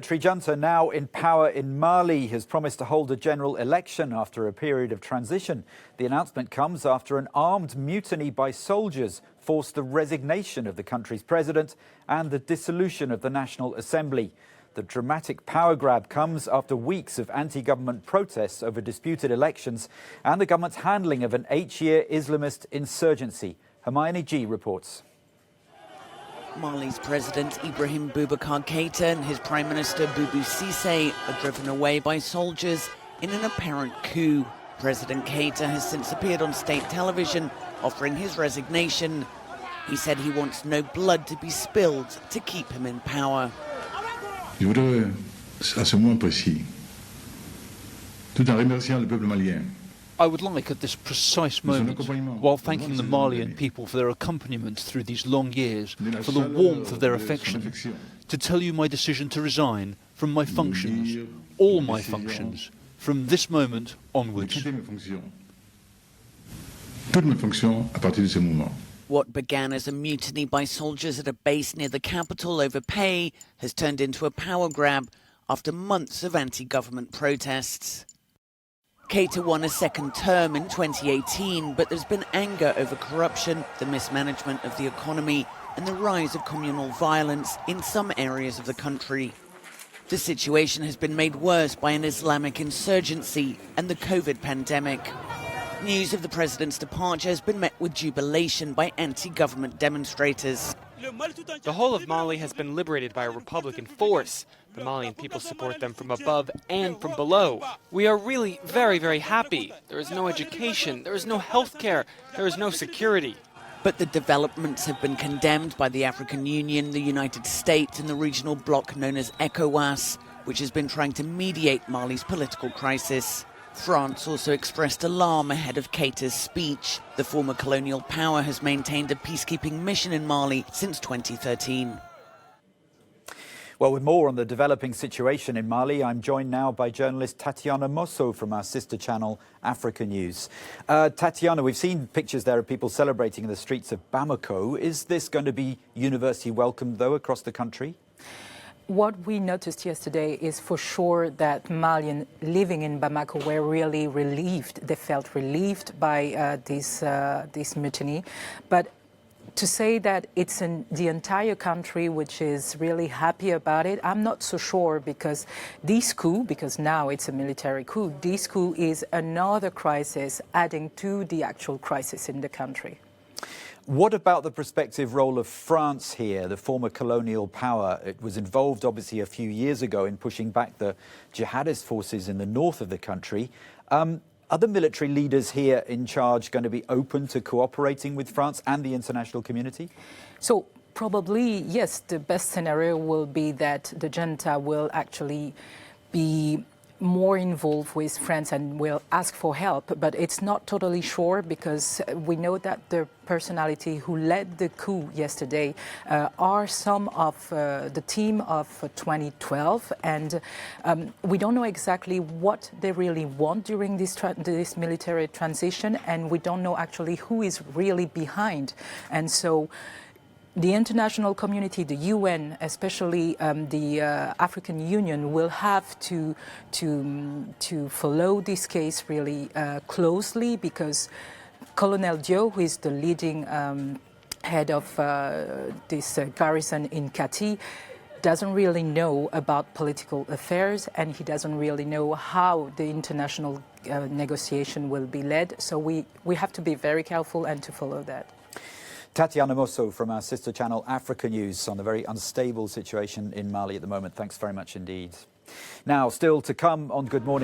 military junta now in power in Mali has promised to hold a general election after a period of transition. The announcement comes after an armed mutiny by soldiers forced the resignation of the country's president and the dissolution of the National Assembly. The dramatic power grab comes after weeks of anti-government protests over disputed elections and the government's handling of an 8-year Islamist insurgency. Hermione G reports. Mali's President Ibrahim Boubacar Keïta and his Prime Minister Boubou Cissé are driven away by soldiers in an apparent coup. President Keïta has since appeared on state television offering his resignation. He said he wants no blood to be spilled to keep him in power. Je voudrais, à ce moment précis, tout en remerciant le peuple malien. I would like at this precise moment, while thanking the Malian people for their accompaniment through these long years, for the warmth of their affection, to tell you my decision to resign from my functions, all my functions, from this moment onwards. What began as a mutiny by soldiers at a base near the capital over pay has turned into a power grab after months of anti-government protests. Keïta won a second term in 2018, but there's been anger over corruption, the mismanagement of the economy, and the rise of communal violence in some areas of the country. The situation has been made worse by an Islamic insurgency and the COVID pandemic. News of the president's departure has been met with jubilation by anti-government demonstrators. The whole of Mali has been liberated by a Republican force. The Malian people support them from above and from below. We are really very, very happy. There is no education, there is no health care, there is no security. But the developments have been condemned by the African Union, the United States and the regional bloc known as ECOWAS, which has been trying to mediate Mali's political crisis. France also expressed alarm ahead of Keïta's speech. The former colonial power has maintained a peacekeeping mission in Mali since 2013. Well, with more on the developing situation in Mali, I'm joined now by journalist Tatiana Mosso from our sister channel, Africa News. Tatiana, we've seen pictures there of people celebrating in the streets of Bamako. Is this going to be universally welcomed, though, across the country? What we noticed yesterday is for sure that Malians living in Bamako were really relieved. They felt relieved by this mutiny. But to say that it's the entire country which is really happy about it, I'm not so sure, because this coup, because now it's a military coup, this coup is another crisis adding to the actual crisis in the country. What about the prospective role of France here, the former colonial power? It was involved, obviously, a few years ago in pushing back the jihadist forces in the north of the country. Are the military leaders here in charge going to be open to cooperating with France and the international community? So probably, yes, the best scenario will be that the junta will actually be more involved with France and will ask for help, but it's not totally sure, because we know that the personality who led the coup yesterday are some of the team of 2012, and we don't know exactly what they really want during this military transition, and we don't know actually who is really behind. And so the international community, the UN, especially the African Union, will have to follow this case really closely, because Colonel Dio, who is the leading head of this garrison in Kati, doesn't really know about political affairs, and he doesn't really know how the international negotiation will be led. So we have to be very careful and to follow that. Tatiana Mosso from our sister channel Africa News on the very unstable situation in Mali at the moment. Thanks very much indeed. Now, still to come on Good Morning.